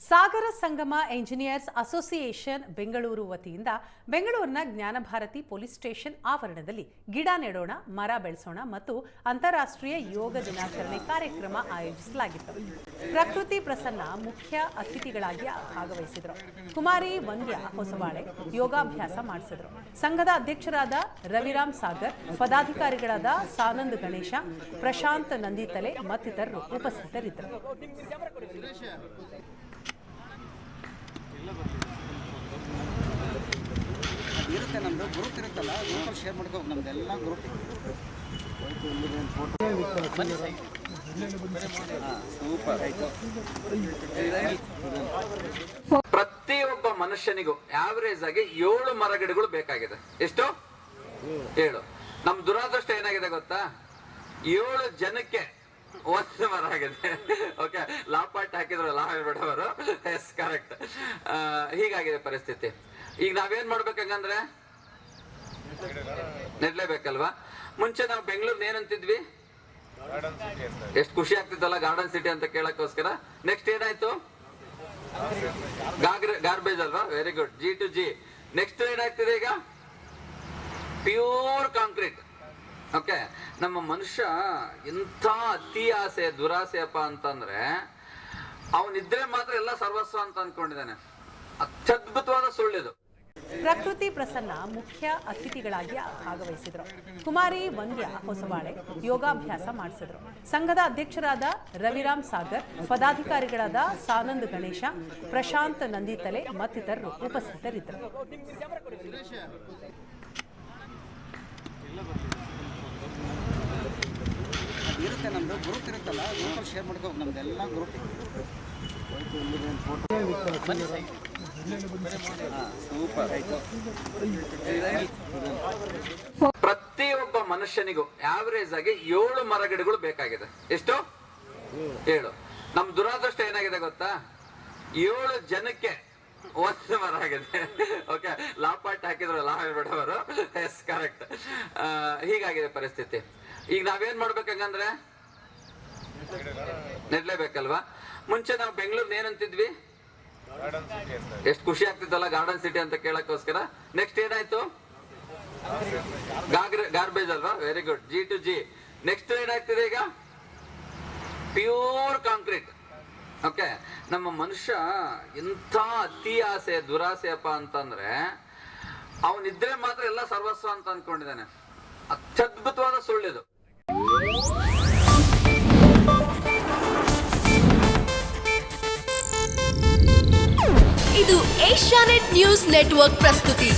ಸಾಗರ ಸಂಗಮ engineers association Bengaluru ವತಿಯಿಂದ ಬೆಂಗಳೂರಿನ Jnanabharathi police station ಆವರಣದಲ್ಲಿ ಗಿಡ ನೆಡೋಣ, ಮರ ಬೆಳೆಸೋಣ ಮತ್ತು ಅಂತಾರಾಷ್ಟ್ರೀಯ ಯೋಗ ದಿನಾಚರಣೆ ಕಾರ್ಯಕ್ರಮ ಆಯೋಜಿಸಲಾಗಿತ್ತು. ಪ್ರಕೃತಿ ಪ್ರಸನ್ನ ಮುಖ್ಯ ಅತಿಥಿಗಳಾಗಿ ಭಾಗವಹಿಸಿದರು. ಕುಮಾರಿ ವಂದ್ಯ ಹೊಸಬಾಳೆ ಯೋಗಾಭ್ಯಾಸ ಮಾಡಿಸಿದರು. ಸಂಘದ ಅಧ್ಯಕ್ಷರಾದ ರವಿರಾಮ್ ಸಾಗರ್, ಪದಾಧಿಕಾರಿಗಳಾದ ಸಾನಂದ್ ಗಣೇಶ, ಪ್ರಶಾಂತ್ ನಂದಿತಲೆ ಮತ್ತಿತರರು ಉಪಸ್ಥಿತರಿದ್ದರು. ಇರುತ್ತೆ ನಮ್ಮದು ಗ್ರೂಪ್ ಇರುತ್ತಲ್ಲ, ಗ್ರೂಪಲ್ಲಿ ಶೇರ್ ಮಾಡ್ಕೋಬೇಕು. ನಮ್ಮದೆಲ್ಲ ಗ್ರೂಪ್ ಪ್ರತಿಯೊಬ್ಬ ಮನುಷ್ಯನಿಗೂ ಆವರೇಜ್ ಆಗಿ 7 ಮರಗಿಡಗಳು ಬೇಕಾಗಿದೆ. ಎಷ್ಟು? 7. ನಮ್ ದುರಾದೃಷ್ಟ ಏನಾಗಿದೆ ಗೊತ್ತಾ? 7 ಜನಕ್ಕೆ 1 ಮರ ಆಗಿದೆ. ಓಕೆ, ಲಾಪಾಟ್ ಹಾಕಿದ್ರಲ್ಲ ಹೇಳ್ಬಿಡವರು. Yes, correct. ಹೀಗಾಗಿದೆ ಪರಿಸ್ಥಿತಿ. ಈಗ ನಾವೇನ್ ಮಾಡ್ಬೇಕಂದ್ರೆ ನೆಡ್ಲೇಬೇಕಲ್ವಾ? ಮುಂಚೆ ನಾವು ಬೆಂಗಳೂರು ಏನಂತಿದ್ವಿ? ಎಷ್ಟು ಖುಷಿ ಆಗ್ತಿತ್ತಲ್ಲ ಗಾರ್ಡನ್ ಸಿಟಿ ಅಂತ ಕೇಳಕ್ಕೋಸ್ಕರ. ನೆಕ್ಸ್ಟ್ ಏನಾಯ್ತು? ಗಾರ್ಬೇಜ್ ಅಲ್ವಾ? Very good. G2G. ನೆಕ್ಸ್ಟ್ ಏನಾಗ್ತಿದೆ ಈಗ? Pure concrete. ಓಕೆ, ನಮ್ಮ ಮನುಷ್ಯ ಎಂಥ ಅತಿ ಆಸೆ ದುರಾಸೆಯಪ್ಪ ಅಂತಂದ್ರೆ ಅವನಿದ್ರೆ ಮಾತ್ರ ಎಲ್ಲ ಸರ್ವಸ್ವ ಅಂತ ಅನ್ಕೊಂಡಿದ್ದಾನೆ. ಅತ್ಯದ್ಭುತವಾದ ಸುಳ್ಳಿದು. ಪ್ರಕೃತಿ ಪ್ರಸನ್ನ ಮುಖ್ಯ ಅತಿಥಿಗಳಾಗಿ ಭಾಗವಹಿಸಿದರು. ಕುಮಾರಿ ವಂದ್ಯ ಹೊಸಬಾಳೆ ಯೋಗಾಭ್ಯಾಸ ಮಾಡಿಸಿದರು. ಸಂಘದ ಅಧ್ಯಕ್ಷರಾದ ರವಿರಾಮ್ ಸಾಗರ್, ಪದಾಧಿಕಾರಿಗಳಾದ ಸಾನಂದ್ ಗಣೇಶ, ಪ್ರಶಾಂತ್ ನಂದಿತಲೆ ಮತ್ತಿತರರು ಉಪಸ್ಥಿತರಿದ್ದರು. ಇರುತ್ತೆ ನಮ್ಮದು ಗ್ರೂಪ್ ಇರುತ್ತಲ್ಲ, ಗ್ರೂಪಲ್ಲಿ ಶೇರ್ ಮಾಡ್ಕೋಬೇಕು. ನಮ್ಮದೆಲ್ಲ ಗ್ರೂಪ್ ಪ್ರತಿಯೊಬ್ಬ ಮನುಷ್ಯನಿಗೂ ಆವರೇಜ್ ಆಗಿ 7 ಮರಗಿಡಗಳು ಬೇಕಾಗಿದೆ. ಎಷ್ಟು? 7. ನಮ್ ದುರಾದೃಷ್ಟ ಏನಾಗಿದೆ ಗೊತ್ತಾ? 7 ಜನಕ್ಕೆ 1 ಮರ ಆಗಿದೆ. ಓಕೆ, ಲಾಪಾಟ್ ಹಾಕಿದ್ರಲ್ಲ ಹೇಳ್ಬಿಡವರು. Yes, correct. ಹೀಗಾಗಿದೆ ಪರಿಸ್ಥಿತಿ. ಈಗ ನಾವೇನ್ ಮಾಡ್ಬೇಕಂದ್ರೆ ನೆಡ್ಲೇಬೇಕಲ್ವಾ? ಮುಂಚೆ ನಾವು ಬೆಂಗಳೂರು ಏನಂತಿದ್ವಿ? ಎಷ್ಟು ಖುಷಿ ಆಗ್ತಿತ್ತಲ್ಲ ಗಾರ್ಡನ್ ಸಿಟಿ ಅಂತ ಕೇಳಕ್ಕೋಸ್ಕರ. ನೆಕ್ಸ್ಟ್ ಏನಾಯ್ತು? ಗಾರ್ಬೇಜ್ ಅಲ್ವಾ? Very good. G2G. ನೆಕ್ಸ್ಟ್ ಏನಾಗ್ತಿದೆ ಈಗ? Pure concrete. ಓಕೆ, ನಮ್ಮ ಮನುಷ್ಯ ಎಂಥ ಅತಿ ಆಸೆ ದುರಾಸೆಯಪ್ಪ ಅಂತಂದ್ರೆ ಅವನಿದ್ರೆ ಮಾತ್ರ ಎಲ್ಲ ಸರ್ವಸ್ವ ಅಂತ ಅನ್ಕೊಂಡಿದ್ದಾನೆ. ಅತ್ಯದ್ಭುತವಾದ ಸುಳ್ಳಿದು. ಇದು ಏಷ್ಯಾನೆಟ್ ನ್ಯೂಸ್ ನೆಟ್ವರ್ಕ್ ಪ್ರಸ್ತುತಿ.